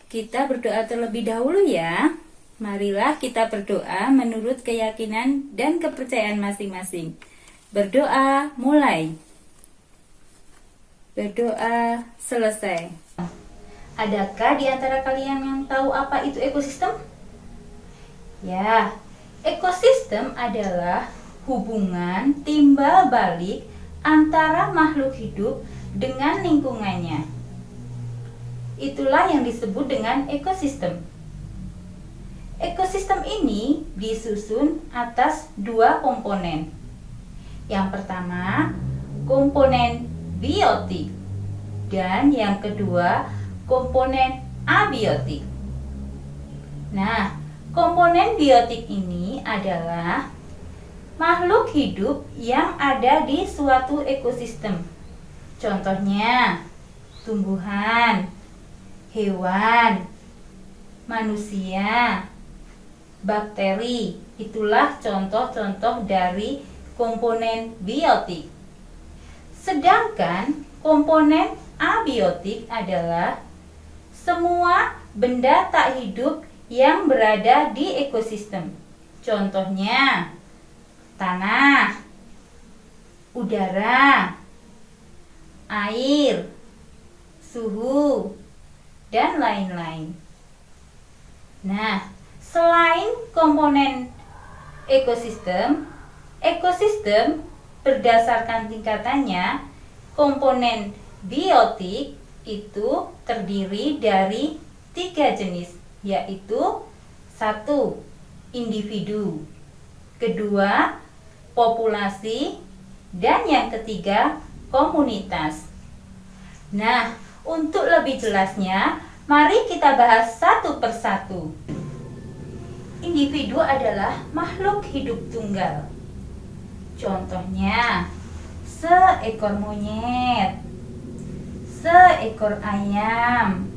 Kita berdoa terlebih dahulu ya. Marilah kita berdoa menurut keyakinan dan kepercayaan masing-masing. Berdoa mulai. Berdoa selesai. Adakah di antara kalian yang tahu apa itu ekosistem? Ya, ekosistem adalah hubungan timbal balik antara makhluk hidup dengan lingkungannya. Itulah yang disebut dengan ekosistem. Ekosistem ini disusun atas dua komponen. Yang pertama, komponen biotik, dan yang kedua, komponen abiotik. Nah, komponen biotik ini adalah makhluk hidup yang ada di suatu ekosistem. Contohnya, tumbuhan, hewan, manusia, bakteri. Itulah contoh-contoh dari komponen biotik. Sedangkan komponen abiotik adalah semua benda tak hidup yang berada di ekosistem. Contohnya, tanah, udara, air, suhu, dan lain-lain. Nah, selain komponen ekosistem, ekosistem berdasarkan tingkatannya, komponen biotik itu terdiri dari 3 jenis, yaitu 1. Individu, kedua, populasi, dan yang ketiga, komunitas. Nah, untuk lebih jelasnya, mari kita bahas satu persatu. Individu adalah makhluk hidup tunggal. Contohnya, seekor monyet, seekor ayam,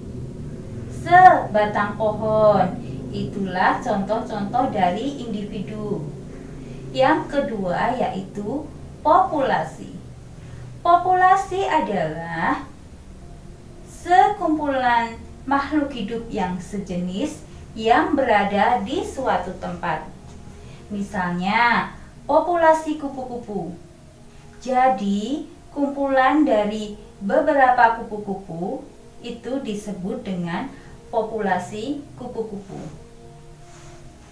sebatang pohon. Itulah contoh-contoh dari individu. Yang kedua yaitu populasi. Populasi adalah sekumpulan makhluk hidup yang sejenis yang berada di suatu tempat. Misalnya, populasi kupu-kupu. Jadi, kumpulan dari beberapa kupu-kupu itu disebut dengan populasi kupu-kupu.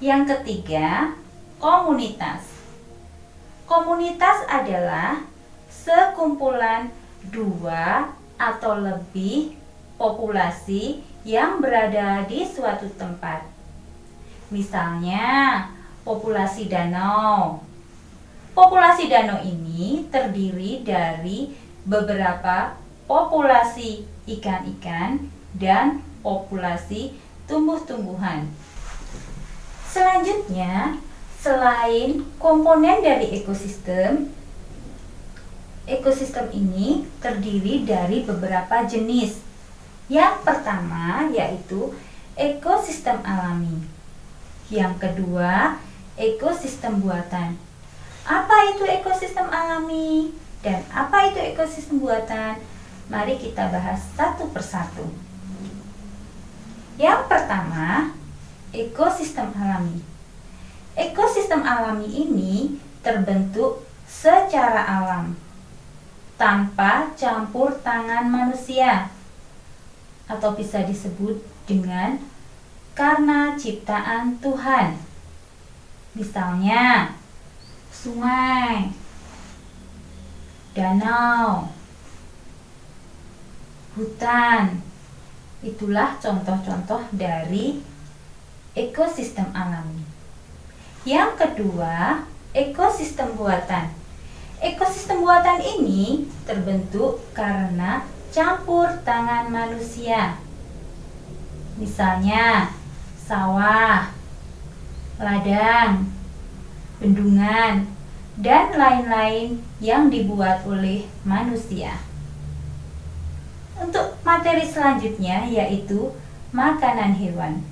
Yang ketiga, komunitas. Komunitas adalah sekumpulan 2 atau lebih populasi yang berada di suatu tempat. Misalnya, populasi danau. Populasi danau ini terdiri dari beberapa populasi ikan-ikan dan populasi tumbuh-tumbuhan. Selanjutnya, selain komponen dari ekosistem, ekosistem ini terdiri dari beberapa jenis. Yang pertama yaitu ekosistem alami. Yang kedua, ekosistem buatan. Apa itu ekosistem alami dan apa itu ekosistem buatan? Mari kita bahas satu persatu. Yang pertama, ekosistem alami. Ekosistem alami ini terbentuk secara alam, tanpa campur tangan manusia, atau bisa disebut dengan karena ciptaan Tuhan. Misalnya, sungai, danau, hutan. Itulah contoh-contoh dari ekosistem alami. Yang kedua, ekosistem buatan. Ekosistem buatan ini terbentuk karena campur tangan manusia. Misalnya, sawah, ladang, bendungan, dan lain-lain yang dibuat oleh manusia. Untuk materi selanjutnya yaitu makanan hewan.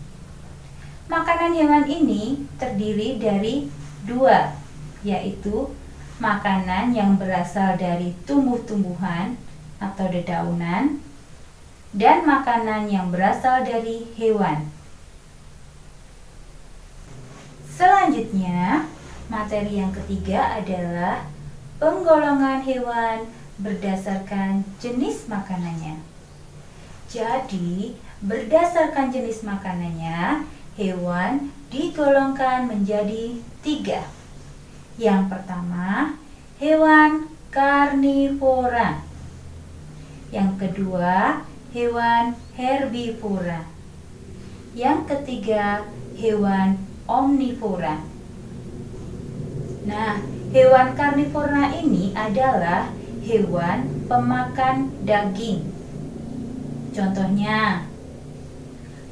Makanan hewan ini terdiri dari 2, yaitu makanan yang berasal dari tumbuh-tumbuhan atau dedaunan, dan makanan yang berasal dari hewan. Selanjutnya, materi yang ketiga adalah penggolongan hewan berdasarkan jenis makanannya. Jadi, berdasarkan jenis makanannya, hewan digolongkan menjadi 3. Yang pertama, hewan karnivora. Yang kedua, hewan herbivora. Yang ketiga, hewan omnivora. Nah, hewan karnivora ini adalah hewan pemakan daging. Contohnya,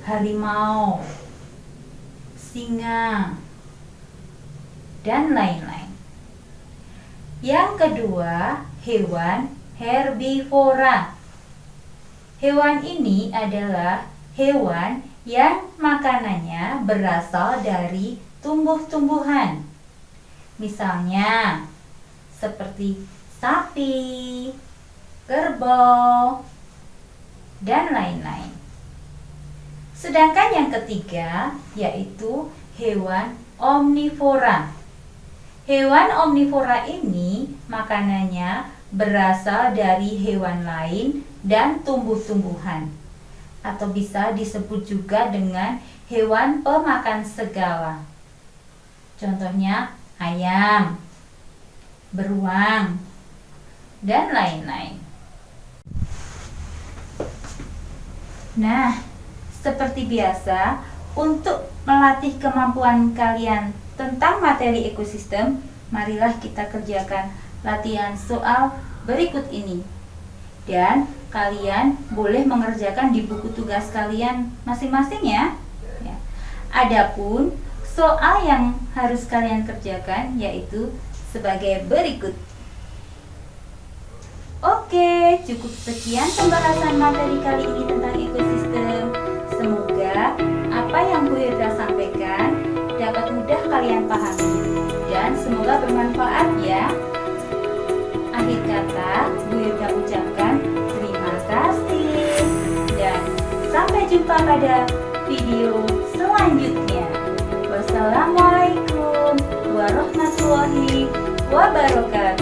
harimau, singa, dan lain-lain. Yang kedua, hewan herbivora. Hewan ini adalah hewan yang makanannya berasal dari tumbuh-tumbuhan. Misalnya, seperti sapi, kerbau, dan lain-lain. Sedangkan yang ketiga yaitu hewan omnivora. Hewan omnivora ini makanannya berasal dari hewan lain dan tumbuh-tumbuhan, atau bisa disebut juga dengan hewan pemakan segala. Contohnya ayam, beruang, dan lain-lain. Nah, seperti biasa, untuk melatih kemampuan kalian tentang materi ekosistem, marilah kita kerjakan latihan soal berikut ini. Dan kalian boleh mengerjakan di buku tugas kalian masing-masing ya. Adapun soal yang harus kalian kerjakan yaitu sebagai berikut. Oke, cukup sekian pembahasan materi kali ini tentang ekosistem. Semoga apa yang Bu Hilda sampaikan dapat mudah kalian pahami dan semoga bermanfaat ya. Akhir kata, Bu Hilda ucapkan terima kasih dan sampai jumpa pada video selanjutnya. Wassalamualaikum warahmatullahi wabarakatuh.